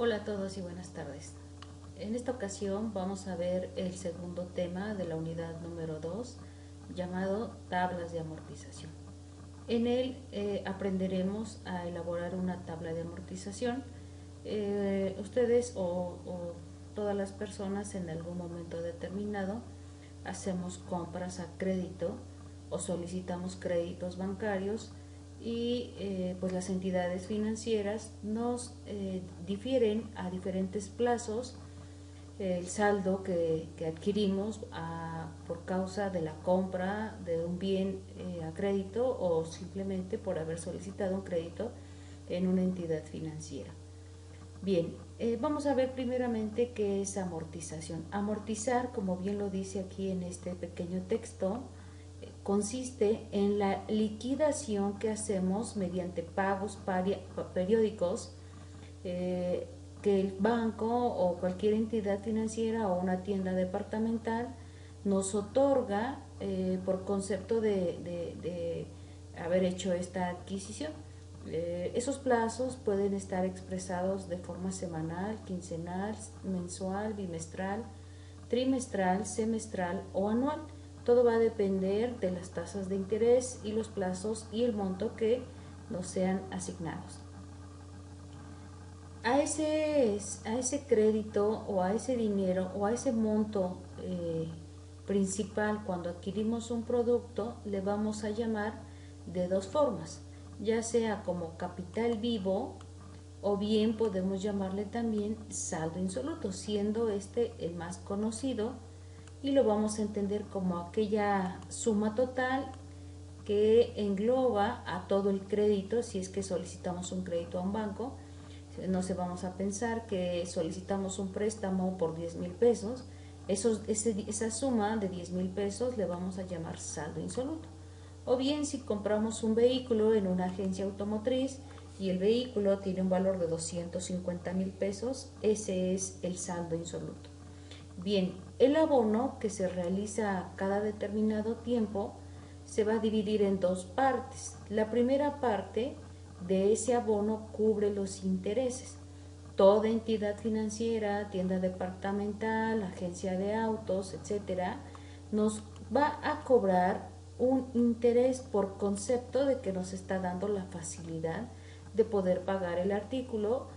Hola a todos y buenas tardes. En esta ocasión vamos a ver el segundo tema de la unidad número 2, llamado tablas de amortización. En él aprenderemos a elaborar una tabla de amortización. Ustedes o todas las personas en algún momento determinado hacemos compras a crédito o solicitamos créditos bancarios y pues las entidades financieras nos difieren a diferentes plazos el saldo que adquirimos por causa de la compra de un bien a crédito o simplemente por haber solicitado un crédito en una entidad financiera. Bien, vamos a ver primeramente qué es amortización. Amortizar, como bien lo dice aquí en este pequeño texto, consiste en la liquidación que hacemos mediante pagos periódicos que el banco o cualquier entidad financiera o una tienda departamental nos otorga por concepto de haber hecho esta adquisición. Esos plazos pueden estar expresados de forma semanal, quincenal, mensual, bimestral, trimestral, semestral o anual. Todo va a depender de las tasas de interés y los plazos y el monto que nos sean asignados. A ese crédito o a ese dinero o a ese monto principal cuando adquirimos un producto le vamos a llamar de dos formas, ya sea como capital vivo o bien podemos llamarle también saldo insoluto, siendo este el más conocido, y lo vamos a entender como aquella suma total que engloba a todo el crédito si es que solicitamos un crédito a un banco. No se vamos a pensar que solicitamos un préstamo por 10,000 pesos, esa suma de 10,000 pesos le vamos a llamar saldo insoluto. O bien si compramos un vehículo en una agencia automotriz y el vehículo tiene un valor de 250,000 pesos, ese es el saldo insoluto. Bien, el abono que se realiza cada determinado tiempo se va a dividir en dos partes. La primera parte de ese abono cubre los intereses. Toda entidad financiera, tienda departamental, agencia de autos, etcétera, nos va a cobrar un interés por concepto de que nos está dando la facilidad de poder pagar el artículo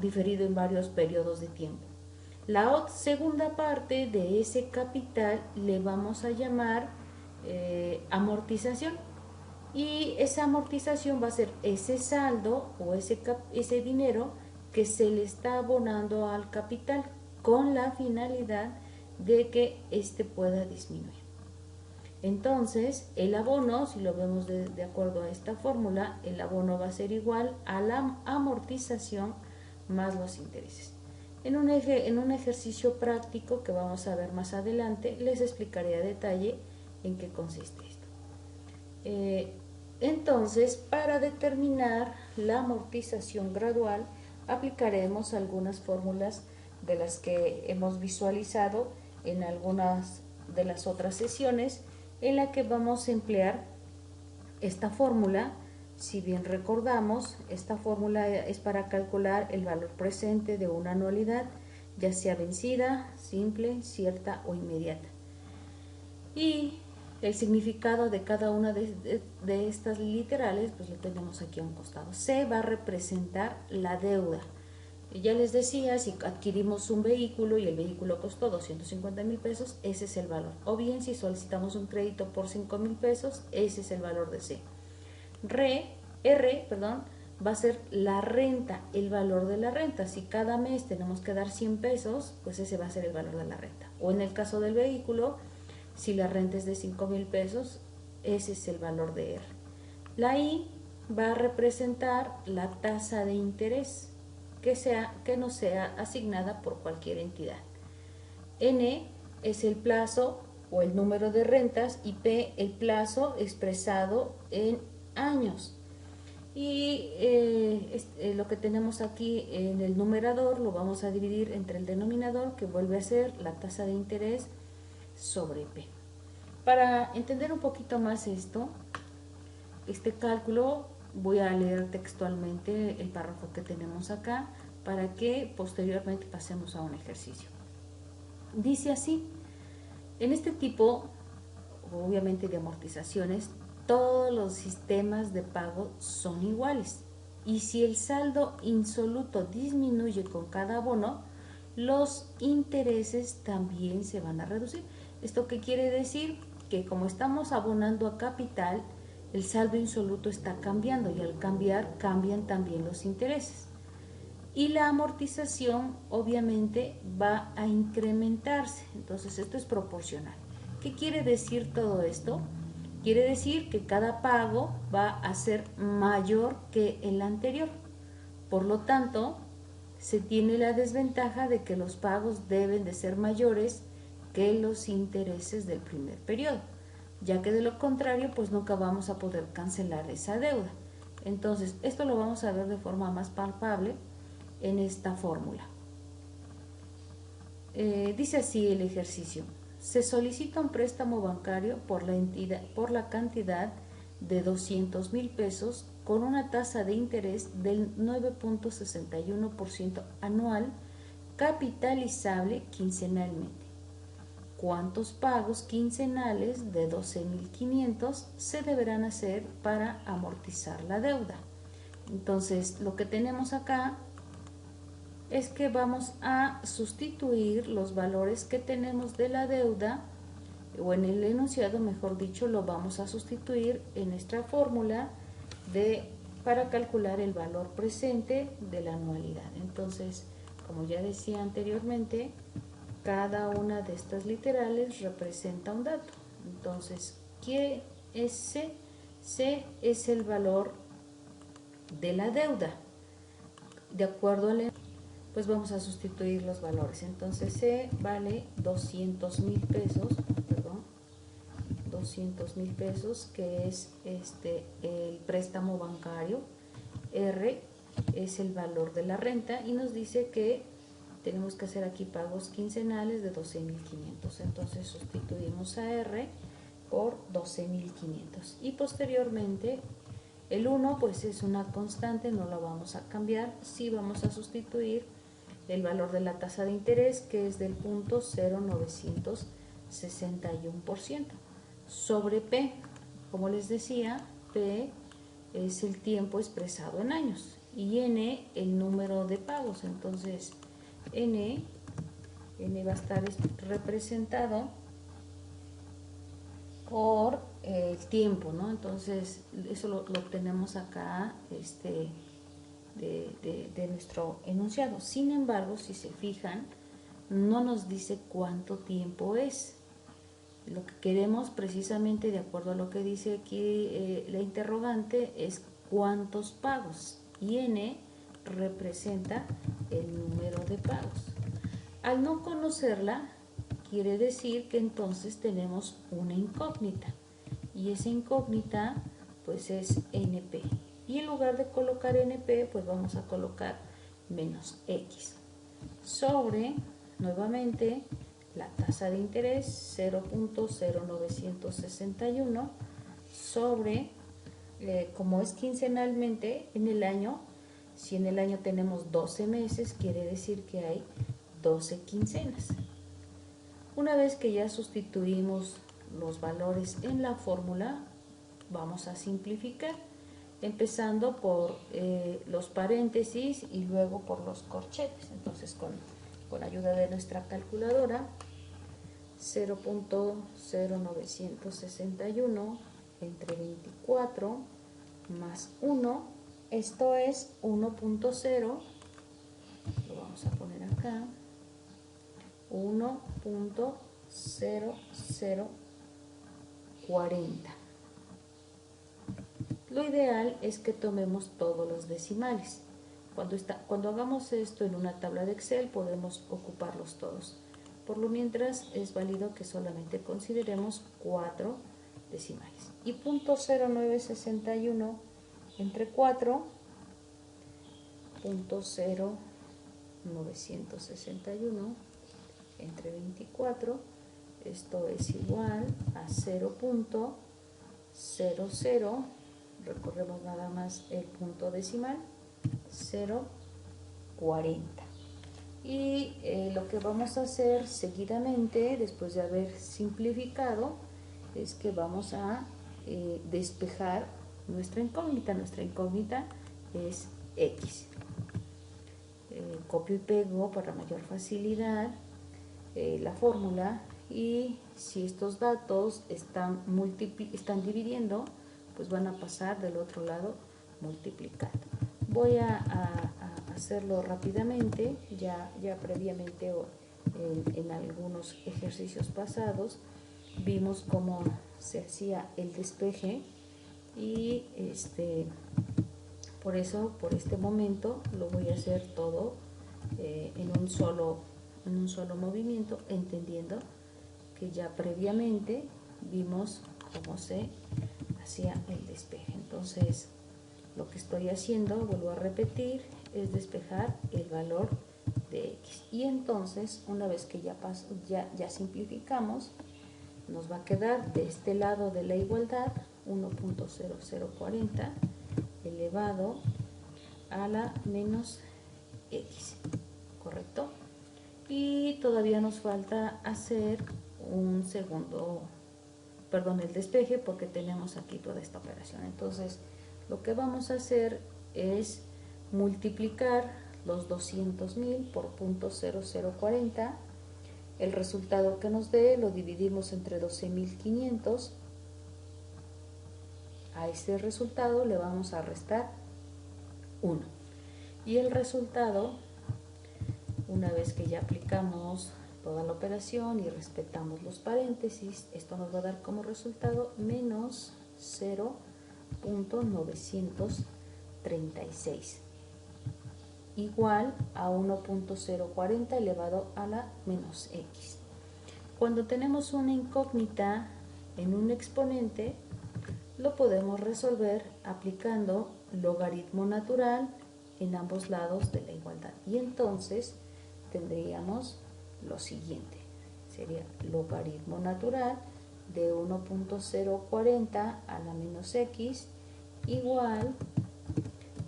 diferido en varios periodos de tiempo. La segunda parte de ese capital le vamos a llamar amortización, y esa amortización va a ser ese saldo o ese dinero que se le está abonando al capital con la finalidad de que éste pueda disminuir. Entonces, el abono, si lo vemos de acuerdo a esta fórmula, el abono va a ser igual a la amortización más los intereses. En un ejercicio práctico que vamos a ver más adelante, les explicaré a detalle en qué consiste esto. Entonces, para determinar la amortización gradual, aplicaremos algunas fórmulas de las que hemos visualizado en algunas de las otras sesiones, en la que vamos a emplear esta fórmula. Si bien recordamos, esta fórmula es para calcular el valor presente de una anualidad, ya sea vencida, simple, cierta o inmediata. Y el significado de cada una de estas literales, pues lo tenemos aquí a un costado. C va a representar la deuda. Ya les decía, si adquirimos un vehículo y el vehículo costó 250,000 pesos, ese es el valor. O bien si solicitamos un crédito por 5,000 pesos, ese es el valor de C. R, va a ser la renta, el valor de la renta. Si cada mes tenemos que dar 100 pesos, pues ese va a ser el valor de la renta. O en el caso del vehículo, si la renta es de 5,000 pesos, ese es el valor de R. La I va a representar la tasa de interés que no sea asignada por cualquier entidad. N es el plazo o el número de rentas y P el plazo expresado en años. Y lo que tenemos aquí en el numerador lo vamos a dividir entre el denominador, que vuelve a ser la tasa de interés sobre P. Para entender un poquito más este cálculo, voy a leer textualmente el párrafo que tenemos acá. para que posteriormente pasemos a un ejercicio. Dice así: en este tipo, obviamente de amortizaciones, todos los sistemas de pago son iguales, y si el saldo insoluto disminuye con cada abono, los intereses también se van a reducir. ¿Esto qué quiere decir? Que como estamos abonando a capital, el saldo insoluto está cambiando, y al cambiar cambian también los intereses. Y la amortización obviamente va a incrementarse, entonces esto es proporcional. ¿Qué quiere decir todo esto? Quiere decir que cada pago va a ser mayor que el anterior. Por lo tanto, se tiene la desventaja de que los pagos deben de ser mayores que los intereses del primer periodo, ya que de lo contrario pues nunca vamos a poder cancelar esa deuda. Entonces esto lo vamos a ver de forma más palpable en esta fórmula. Dice así el ejercicio: se solicita un préstamo bancario por la cantidad de 200,000 pesos con una tasa de interés del 9.61% anual, capitalizable quincenalmente. ¿Cuántos pagos quincenales de 12,500 se deberán hacer para amortizar la deuda? Entonces, lo que tenemos acá es que vamos a sustituir los valores que tenemos de la deuda, o en el enunciado, mejor dicho, lo vamos a sustituir en nuestra fórmula para calcular el valor presente de la anualidad. Entonces, como ya decía anteriormente, cada una de estas literales representa un dato. Entonces, ¿qué es C? C es el valor de la deuda. De acuerdo al, pues vamos a sustituir los valores. Entonces C vale 200,000 pesos, perdón, 200,000 pesos, que es el préstamo bancario. R es el valor de la renta, y nos dice que tenemos que hacer aquí pagos quincenales de 12,500. Entonces sustituimos a R por 12,500, y posteriormente el 1 pues es una constante, no lo vamos a cambiar. Sí vamos a sustituir el valor de la tasa de interés, que es del 0.0961%, sobre P. Como les decía, P es el tiempo expresado en años, y N el número de pagos. Entonces N va a estar representado por el tiempo, ¿no? Entonces eso lo obtenemos acá de nuestro enunciado. Sin embargo, si se fijan, no nos dice cuánto tiempo es. Lo que queremos, precisamente de acuerdo a lo que dice aquí la interrogante, es cuántos pagos, y N representa el número de pagos. Al no conocerla, quiere decir que entonces tenemos una incógnita, y esa incógnita pues es NP, y en lugar de colocar NP pues vamos a colocar menos X sobre, nuevamente, la tasa de interés 0.0961 sobre, como es quincenalmente en el año, si en el año tenemos 12 meses, quiere decir que hay 12 quincenas. Una vez que ya sustituimos los valores en la fórmula, vamos a simplificar, empezando por los paréntesis y luego por los corchetes. Entonces, con ayuda de nuestra calculadora, 0.0961 entre 24 más 1, esto es 1.0, lo vamos a poner acá, 1.0040. Lo ideal es que tomemos todos los decimales. Cuando hagamos esto en una tabla de Excel, podemos ocuparlos todos. Por lo mientras, es válido que solamente consideremos 4 decimales. Y 0.0961 entre 4, 0.0961 entre 24, esto es igual a 0.00, recorremos nada más el punto decimal, 0.00 40. Y lo que vamos a hacer seguidamente, después de haber simplificado, es que vamos a despejar nuestra incógnita. Nuestra incógnita es X. Copio y pego para mayor facilidad la fórmula, y si estos datos están dividiendo, pues van a pasar del otro lado multiplicando. Voy a hacerlo rápidamente. Ya previamente en algunos ejercicios pasados vimos cómo se hacía el despeje, y por eso por este momento lo voy a hacer todo en un solo movimiento, entendiendo que ya previamente vimos cómo se hacía el despeje. Entonces, lo que estoy haciendo, vuelvo a repetir, es despejar el valor de X. Y entonces, una vez que ya simplificamos, nos va a quedar de este lado de la igualdad 1.0040 elevado a la menos X, ¿correcto? Y todavía nos falta hacer el despeje, porque tenemos aquí toda esta operación. Entonces, lo que vamos a hacer es multiplicar los 200.000 por 0.0040. El resultado que nos dé lo dividimos entre 12.500. A este resultado le vamos a restar 1. Y el resultado, una vez que ya aplicamos toda la operación y respetamos los paréntesis, esto nos va a dar como resultado menos 0.936, igual a 1.040 elevado a la menos X. Cuando tenemos una incógnita en un exponente, lo podemos resolver aplicando logaritmo natural en ambos lados de la igualdad. Y entonces tendríamos lo siguiente: sería logaritmo natural de 1.040 a la menos X igual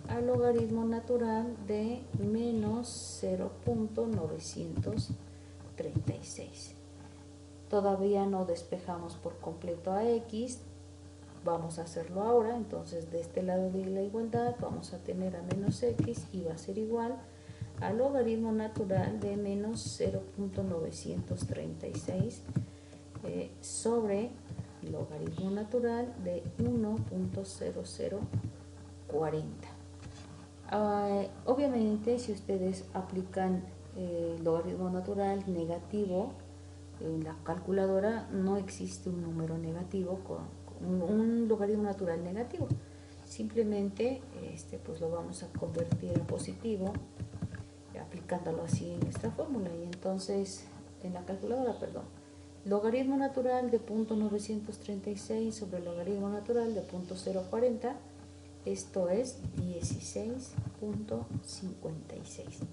a logaritmo natural de menos 0.936. Todavía no despejamos por completo a X, vamos a hacerlo ahora. Entonces, de este lado de la igualdad vamos a tener a menos X, y va a ser igual a logaritmo natural de menos 0.936 sobre logaritmo natural de 1.0040. Obviamente, si ustedes aplican logaritmo natural negativo en la calculadora, no existe un número negativo un logaritmo natural negativo. Simplemente pues lo vamos a convertir a positivo aplicándolo así en esta fórmula. Y entonces, en la calculadora, logaritmo natural de 0.936 sobre logaritmo natural de 0.040, esto es 16.56.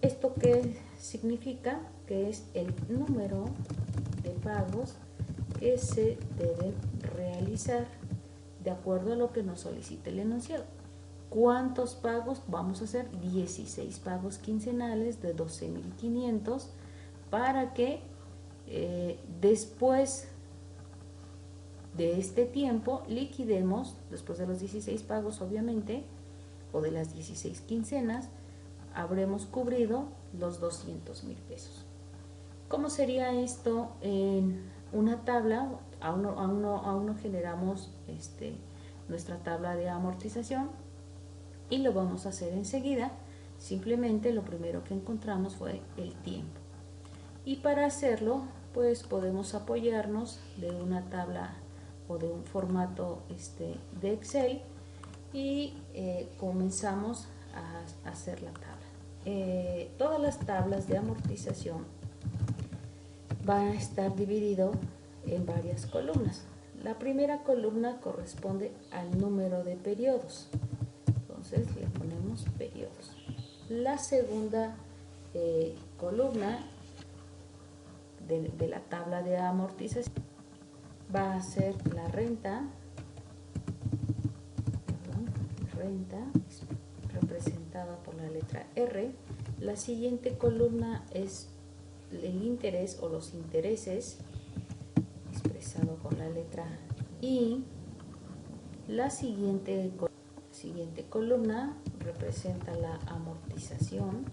¿Esto qué significa? Que es el número de pagos que se deben realizar de acuerdo a lo que nos solicite el enunciado. ¿Cuántos pagos vamos a hacer? 16 pagos quincenales de 12.500, para que después de este tiempo liquidemos, después de los 16 pagos obviamente, o de las 16 quincenas, habremos cubrido los 200.000 pesos. ¿Cómo sería esto en una tabla? Aún no generamos nuestra tabla de amortización, y lo vamos a hacer enseguida. Simplemente lo primero que encontramos fue el tiempo, y para hacerlo pues podemos apoyarnos de una tabla o de un formato de Excel, y comenzamos a hacer la tabla. Todas las tablas de amortización van a estar dividido en varias columnas. La primera columna corresponde al número de periodos, entonces le ponemos periodos. La segunda columna de la tabla de amortización va a ser la renta representada por la letra R. La siguiente columna es el interés o los intereses, expresado con la letra I. La siguiente columna representa la amortización,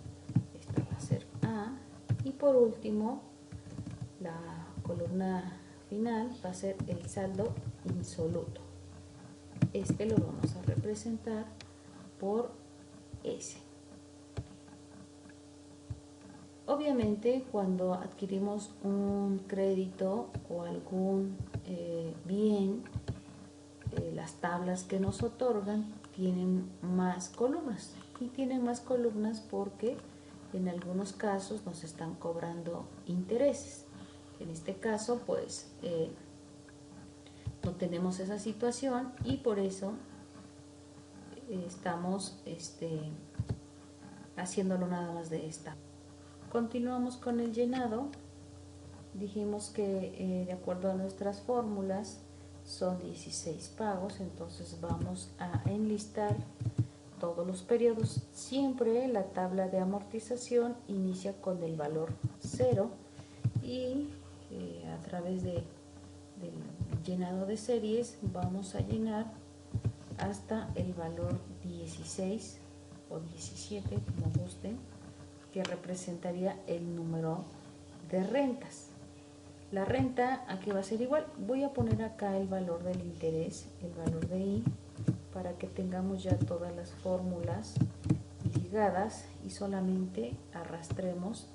esta va a ser A. Y por último, la columna final va a ser el saldo insoluto. Este lo vamos a representar por S. Obviamente, cuando adquirimos un crédito o algún bien, las tablas que nos otorgan tienen más columnas, y tienen más columnas porque en algunos casos nos están cobrando intereses. En este caso, pues no tenemos esa situación y por eso estamos haciéndolo nada más de esta. Continuamos con el llenado. Dijimos que de acuerdo a nuestras fórmulas son 16 pagos, entonces vamos a enlistar todos los periodos. Siempre la tabla de amortización inicia con el valor 0 y a través del llenado de series vamos a llenar hasta el valor 16 o 17, como gusten, que representaría el número de rentas. La renta aquí va a ser igual. Voy a poner acá el valor del interés, el valor de I, para que tengamos ya todas las fórmulas ligadas y solamente arrastremos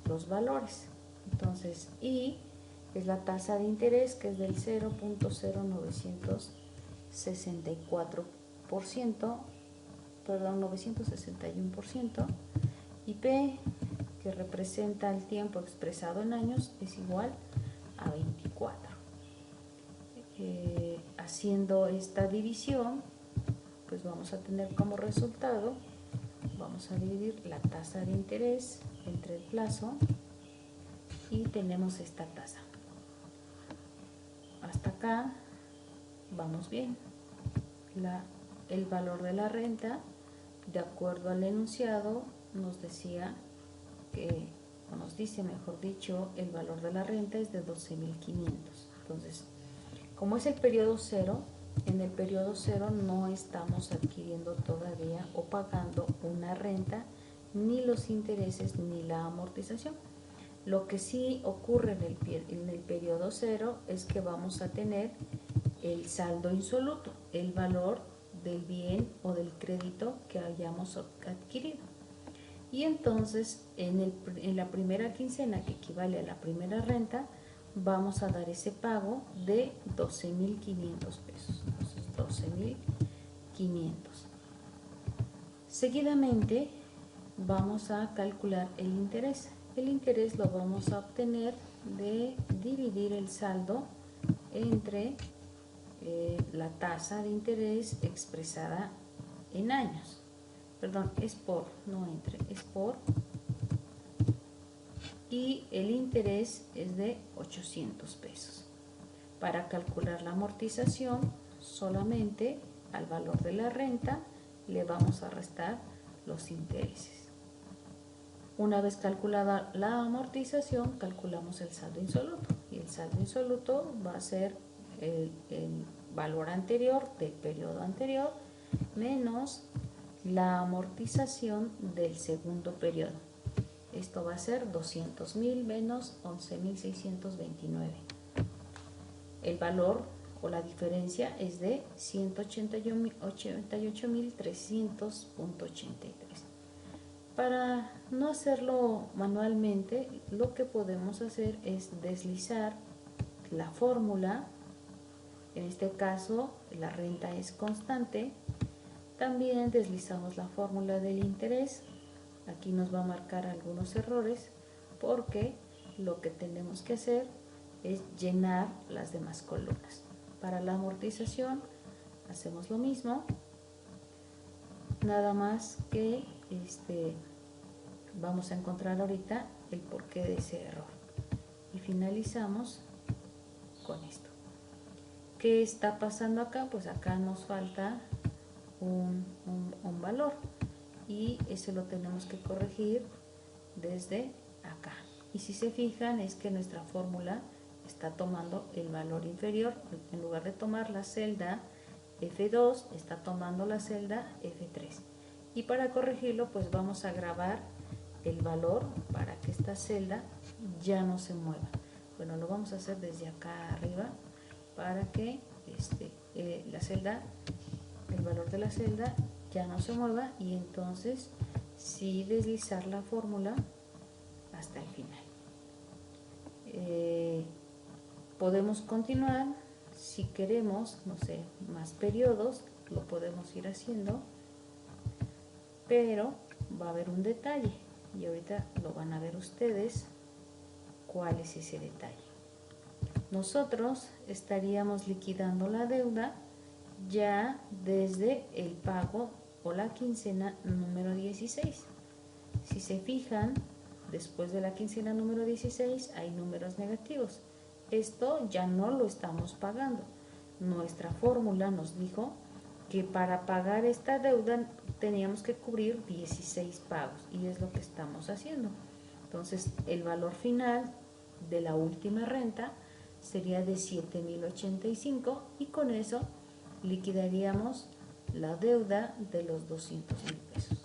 los valores. Entonces, I es la tasa de interés, que es del 961%, y P, que representa el tiempo expresado en años, es igual a 24. Haciendo esta división, pues vamos a tener como resultado, vamos a dividir la tasa de interés entre el plazo y tenemos esta tasa. Hasta acá vamos bien. El valor de la renta, de acuerdo al enunciado, nos decía que, o nos dice mejor dicho, el valor de la renta es de 12.500. Entonces, como es el periodo 0, en el periodo 0 no estamos adquiriendo todavía o pagando una renta, ni los intereses ni la amortización. Lo que sí ocurre en el periodo 0 es que vamos a tener el saldo insoluto, el valor del bien o del crédito que hayamos adquirido. Y entonces en la primera quincena, que equivale a la primera renta, vamos a dar ese pago de 12.500 pesos. Entonces 12.500. Seguidamente vamos a calcular el interés. El interés lo vamos a obtener de dividir el saldo entre la tasa de interés expresada en años. Perdón, es por, no entre, es por. Y el interés es de 800 pesos. Para calcular la amortización, solamente al valor de la renta le vamos a restar los intereses. Una vez calculada la amortización, calculamos el saldo insoluto. Y el saldo insoluto va a ser el valor anterior del periodo anterior menos la amortización del segundo periodo. Esto va a ser 200.000 menos 11.629. El valor o la diferencia es de 188.300.83. Para no hacerlo manualmente, lo que podemos hacer es deslizar la fórmula. En este caso, la renta es constante. También deslizamos la fórmula del interés. Aquí nos va a marcar algunos errores porque lo que tenemos que hacer es llenar las demás columnas. Para la amortización hacemos lo mismo, nada más que vamos a encontrar ahorita el porqué de ese error. Y finalizamos con esto. ¿Qué está pasando acá? Pues acá nos falta un valor. y ese lo tenemos que corregir desde acá. Y si se fijan, es que nuestra fórmula está tomando el valor inferior. En lugar de tomar la celda F2, está tomando la celda F3. Y para corregirlo, pues vamos a grabar el valor para que esta celda ya no se mueva. Bueno, lo vamos a hacer desde acá arriba para que la celda, el valor de la celda ya no se mueva, y entonces sí deslizar la fórmula hasta el final. Podemos continuar si queremos, no sé, más periodos, lo podemos ir haciendo, pero va a haber un detalle y ahorita lo van a ver ustedes. ¿Cuál es ese detalle? Nosotros estaríamos liquidando la deuda ya desde el pago o la quincena número 16. Si se fijan, después de la quincena número 16 hay números negativos. Esto ya no lo estamos pagando. Nuestra fórmula nos dijo que para pagar esta deuda teníamos que cubrir 16 pagos, y es lo que estamos haciendo. Entonces, el valor final de la última renta sería de 7,085, y con eso liquidaríamos la deuda de los 200,000 pesos.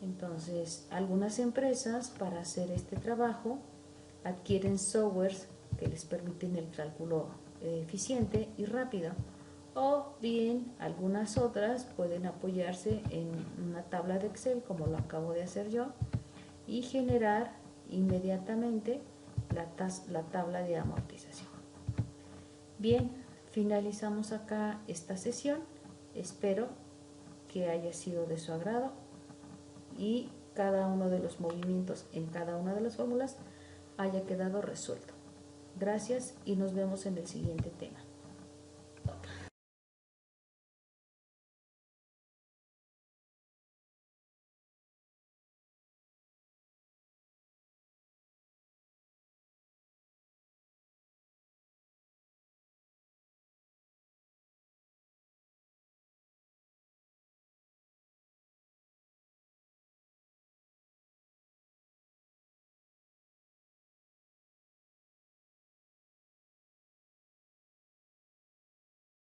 Entonces, algunas empresas, para hacer este trabajo, adquieren softwares que les permiten el cálculo eficiente y rápido, o bien algunas otras pueden apoyarse en una tabla de Excel, como lo acabo de hacer yo, y generar inmediatamente la tabla de amortización. Bien, finalizamos acá esta sesión. Espero que haya sido de su agrado y cada uno de los movimientos en cada una de las fórmulas haya quedado resuelto. Gracias y nos vemos en el siguiente tema.